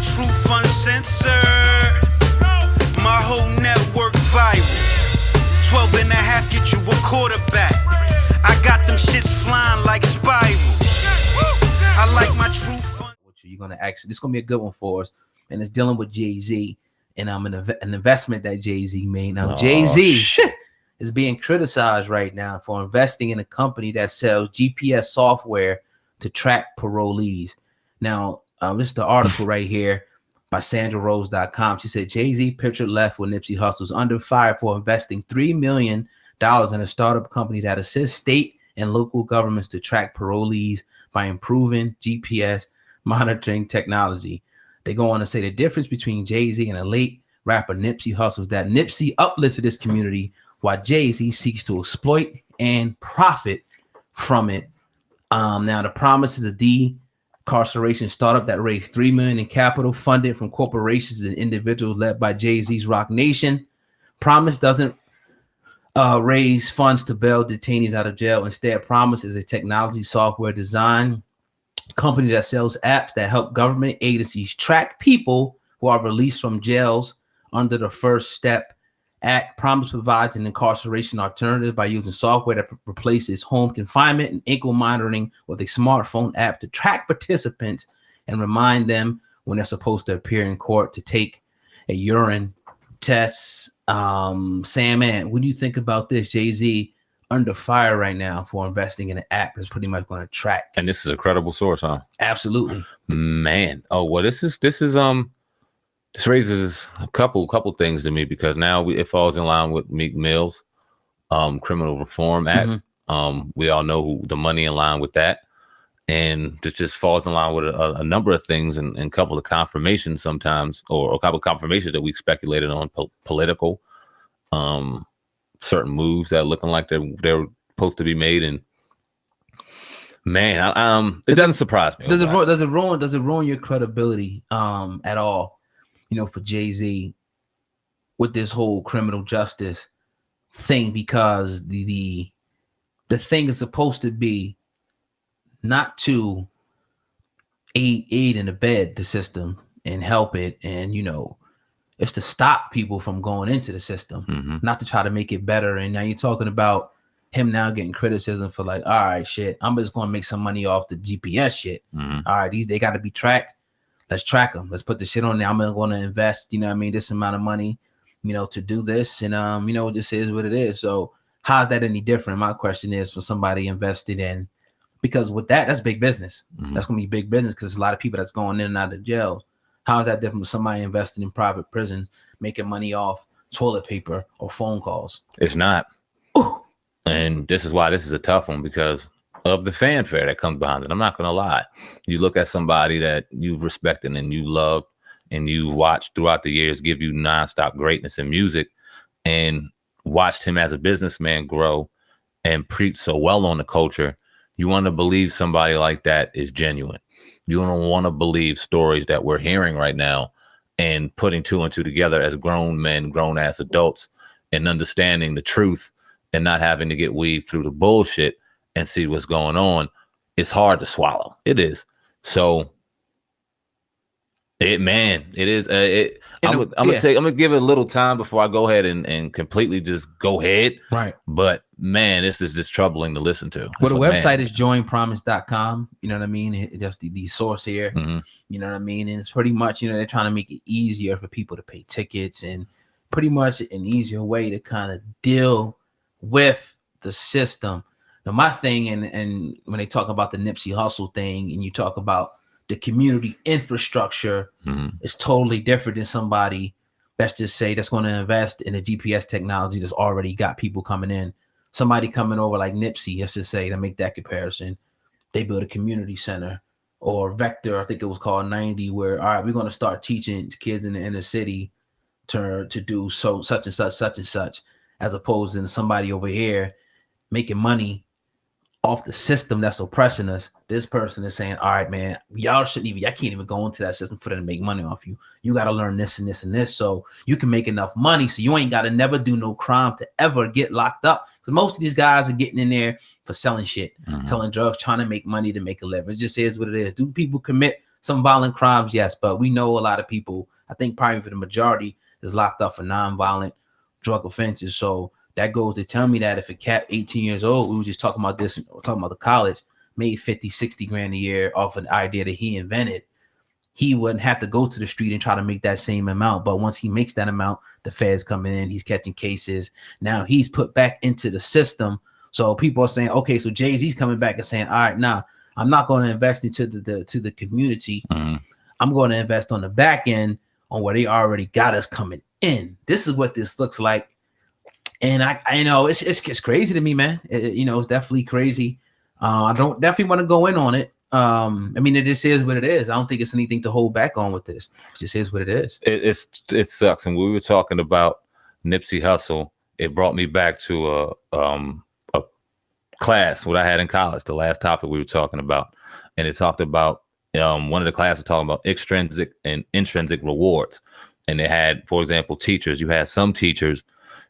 truth uncensored. My whole network viral. 12 and a half get you a quarterback. I got them shits flying like spirals. I like my truth. You're gonna actually, this is gonna be a good one for us, and it's dealing with Jay-Z and an investment that Jay-Z made. Now Jay-Z is being criticized right now for investing in a company that sells GPS software to track parolees. Now this is the article right here by SandraRose.com. She said Jay-Z pictured left with Nipsey Hussle's under fire for investing $3 million in a startup company that assists state and local governments to track parolees by improving GPS monitoring technology. They go on to say the difference between Jay-Z and a late rapper Nipsey Hussle is that Nipsey uplifted his community while Jay-Z seeks to exploit and profit from it. Now the promise is a de-carceration startup that raised $3 million in capital funded from corporations and individuals led by Jay-Z's Rock Nation. Promise doesn't raise funds to bail detainees out of jail. Instead, Promise is a technology software design company that sells apps that help government agencies track people who are released from jails under the First Step Act. Promise provides an incarceration alternative by using software that replaces home confinement and ankle monitoring with a smartphone app to track participants and remind them when they're supposed to appear in court to take a urine test. Sam, man, what do you think about this? Jay-Z under fire right now for investing in an app that's pretty much going to track. And this is a credible source, huh? Absolutely, man. Oh well, this raises a couple things to me, because now it falls in line with Meek Mill's Criminal Reform Act. We all know the money in line with that, and this just falls in line with a number of things and a couple of confirmations sometimes, or a couple of confirmations that we speculated on, political, certain moves that are looking like they're supposed to be made. And man, it doesn't surprise me. Does it ruin your credibility at all? You know, for Jay-Z with this whole criminal justice thing, because the thing is supposed to be not to aid and abet the system and help it, and you know, it's to stop people from going into the system, not to try to make it better. And now you're talking about him now getting criticism for like, all right, shit, I'm just going to make some money off the GPS shit. All right, they got to be tracked. Let's track them. Let's put the shit on there. I'm going to invest, you know what I mean, this amount of money, you know, to do this. And, you know, it just is what it is. So how's that any different? My question is for somebody invested in, because with that's big business. That's going to be big business, because a lot of people that's going in and out of jail. How is that different from somebody investing in private prison, making money off toilet paper or phone calls? It's not. Ooh. And this is why this is a tough one, because of the fanfare that comes behind it. I'm not going to lie. You look at somebody that you've respected and you love and you watched throughout the years give you nonstop greatness in music, and watched him as a businessman grow and preach so well on the culture. You want to believe somebody like that is genuine. You don't want to believe stories that we're hearing right now and putting two and two together as grown men, grown ass adults, and understanding the truth and not having to get weaved through the bullshit and see what's going on. It's hard to swallow. It is. So it is. I'm gonna give it a little time before I go ahead and completely just go ahead. Right. But man, this is just troubling to listen to. Well, the website is joinpromise.com. You know what I mean? It's just the source here. You know what I mean? And it's pretty much, you know, they're trying to make it easier for people to pay tickets, and pretty much an easier way to kind of deal with the system. Now, my thing, and when they talk about the Nipsey Hussle thing, and you talk about the community infrastructure, is totally different than somebody that's going to invest in a GPS technology that's already got people coming in. Somebody coming over like Nipsey, let's just say, to make that comparison, they build a community center, or Vector, I think it was called 90, where, all right, we're going to start teaching kids in the inner city to do such and such, as opposed to somebody over here making money off the system that's oppressing us. This person is saying, all right, man, y'all can't even go into that system for them to make money off you. You got to learn this and this and this, so you can make enough money so you ain't got to never do no crime to ever get locked up. Because most of these guys are getting in there for selling shit, selling drugs, trying to make money to make a living. It just is what it is. Do people commit some violent crimes, yes, but we know a lot of people, I think probably for the majority, is locked up for non-violent drug offenses. So that goes to tell me that if a cat 18 years old, we were just talking about this, talking about the college, made 50, 60 grand a year off an idea that he invented, he wouldn't have to go to the street and try to make that same amount. But once he makes that amount, the feds come in, he's catching cases. Now he's put back into the system. So people are saying, okay, so Jay-Z's coming back and saying, all right, now I'm not going to invest into the community. I'm going to invest on the back end on where they already got us coming in. This is what this looks like. And I know it's crazy to me, man. It's definitely crazy. I don't definitely want to go in on it. I mean, it just is what it is. I don't think it's anything to hold back on with this. It just is what it is. It sucks. And when we were talking about Nipsey Hussle, it brought me back to a class what I had in college, the last topic we were talking about. And it talked about one of the classes talking about extrinsic and intrinsic rewards. And they had, for example, teachers. You had some teachers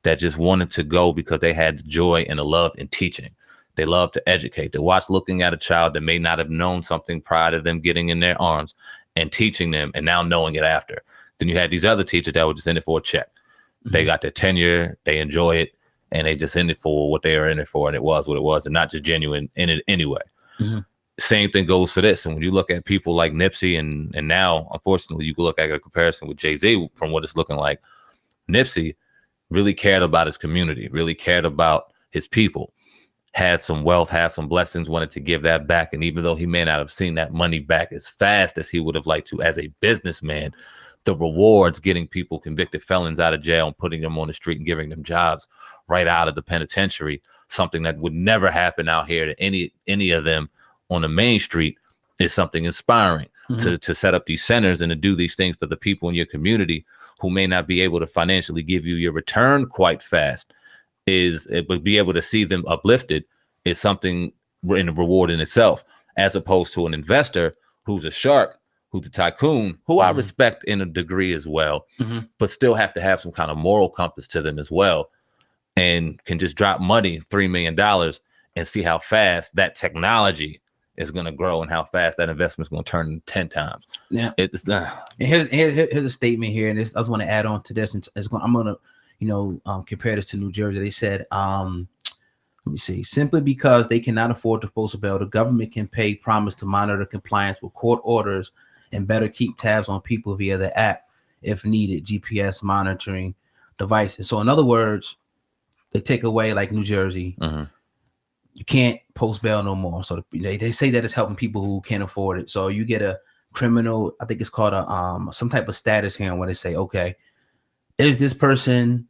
that just wanted to go because they had the joy and the love in teaching. They love to educate. They watch looking at a child that may not have known something prior to them getting in their arms and teaching them and now knowing it after. Then you had these other teachers that were just in it for a check. They got their tenure, they enjoy it, and they just in it for what they are in it for, and it was what it was, and not just genuine in it anyway. Same thing goes for this. And when you look at people like Nipsey and now, unfortunately, you can look at a comparison with Jay-Z from what it's looking like. Nipsey really cared about his community, really cared about his people, had some wealth, had some blessings, wanted to give that back. And even though he may not have seen that money back as fast as he would have liked to as a businessman, the rewards, getting people convicted felons out of jail and putting them on the street and giving them jobs right out of the penitentiary, something that would never happen out here to any of them on the main street, is something inspiring to set up these centers and to do these things for the people in your community who may not be able to financially give you your return quite fast. But be able to see them uplifted is something in a reward in itself, as opposed to an investor who's a shark, who's a tycoon, who I respect in a degree as well, but still have to have some kind of moral compass to them as well, and can just drop money, $3 million, and see how fast that technology is going to grow and how fast that investment is going to turn 10 times. Yeah. And here's a statement here, and I just want to add on to this. And I'm going to, compare this to New Jersey. They said, let me see, simply because they cannot afford to post a bail, the government can pay promise to monitor compliance with court orders and better keep tabs on people via the app if needed, GPS monitoring devices. So in other words, they take away, like New Jersey, you can't post bail no more. So they say that it's helping people who can't afford it. So you get a criminal, I think it's called some type of status here, where they say, okay, is this person,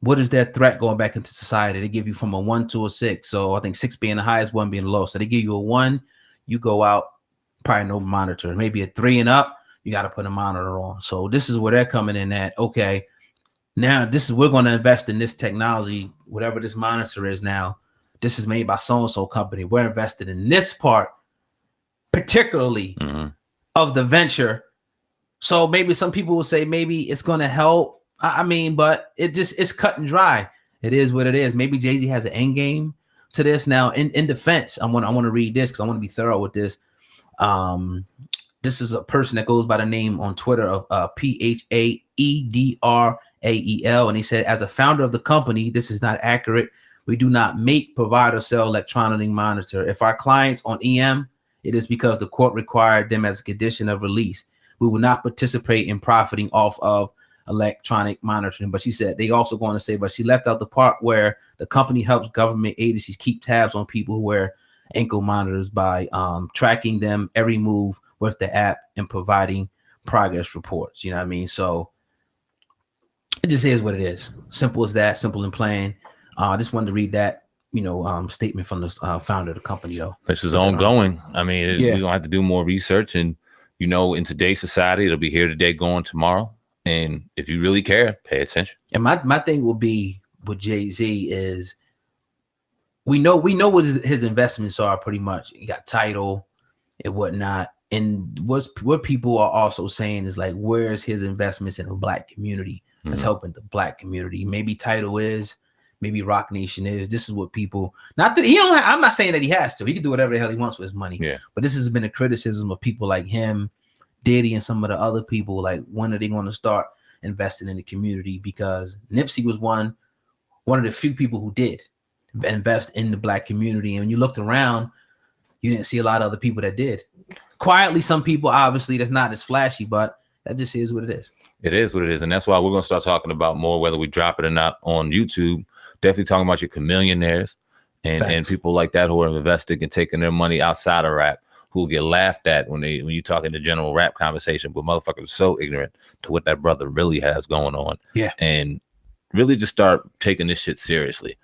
what is their threat going back into society? They give you from a 1 to a 6. So I think 6 being the highest, 1 being the low. So they give you a 1, you go out, probably no monitor. Maybe a 3 and up, you got to put a monitor on. So this is where they're coming in at. Okay, now we're going to invest in this technology, whatever this monitor is now. This is made by so-and-so company. We're invested in this part, particularly of the venture. So maybe some people will say maybe it's going to help. I mean, but it's cut and dry. It is what it is. Maybe Jay-Z has an end game to this. Now, in defense, I want to read this because I want to be thorough with this. This is a person that goes by the name on Twitter of Phaedrael, and he said, as a founder of the company, this is not accurate. We do not make, provide, or sell electronic monitor. If our clients on EM, it is because the court required them as a condition of release. We will not participate in profiting off of electronic monitoring. But she said they also going to say, but she left out the part where the company helps government agencies keep tabs on people who wear ankle monitors by tracking them every move with the app and providing progress reports. You know what I mean? So it just is what it is. Simple as that, simple and plain. I just wanted to read that, statement from the founder of the company, though. This is ongoing. I mean, we're going to have to do more research. And, in today's society, it'll be here today, going tomorrow. And if you really care, pay attention. And my thing will be with Jay-Z is we know what his investments are pretty much. He got Tidal and whatnot. And what people are also saying is like, where's his investments in the Black community that's helping the Black community? Maybe Tidal is. Maybe Rock Nation is. This is what people, not that I'm not saying that he has to. He can do whatever the hell he wants with his money. Yeah. But this has been a criticism of people like him Diddy and some of the other people, like, when are they going to start investing in the community? Because Nipsey was one of the few people who did invest in the Black community. And when you looked around, you didn't see a lot of other people that did. Quietly, some people, obviously, that's not as flashy, but that just is what it is. It is what it is. And that's why we're going to start talking about more, whether we drop it or not on YouTube. Definitely talking about your chameleonaires and people like that who are investing and taking their money outside of rap, who get laughed at when you talk in the general rap conversation. But motherfuckers are so ignorant to what that brother really has going on. Yeah. And really just start taking this shit seriously.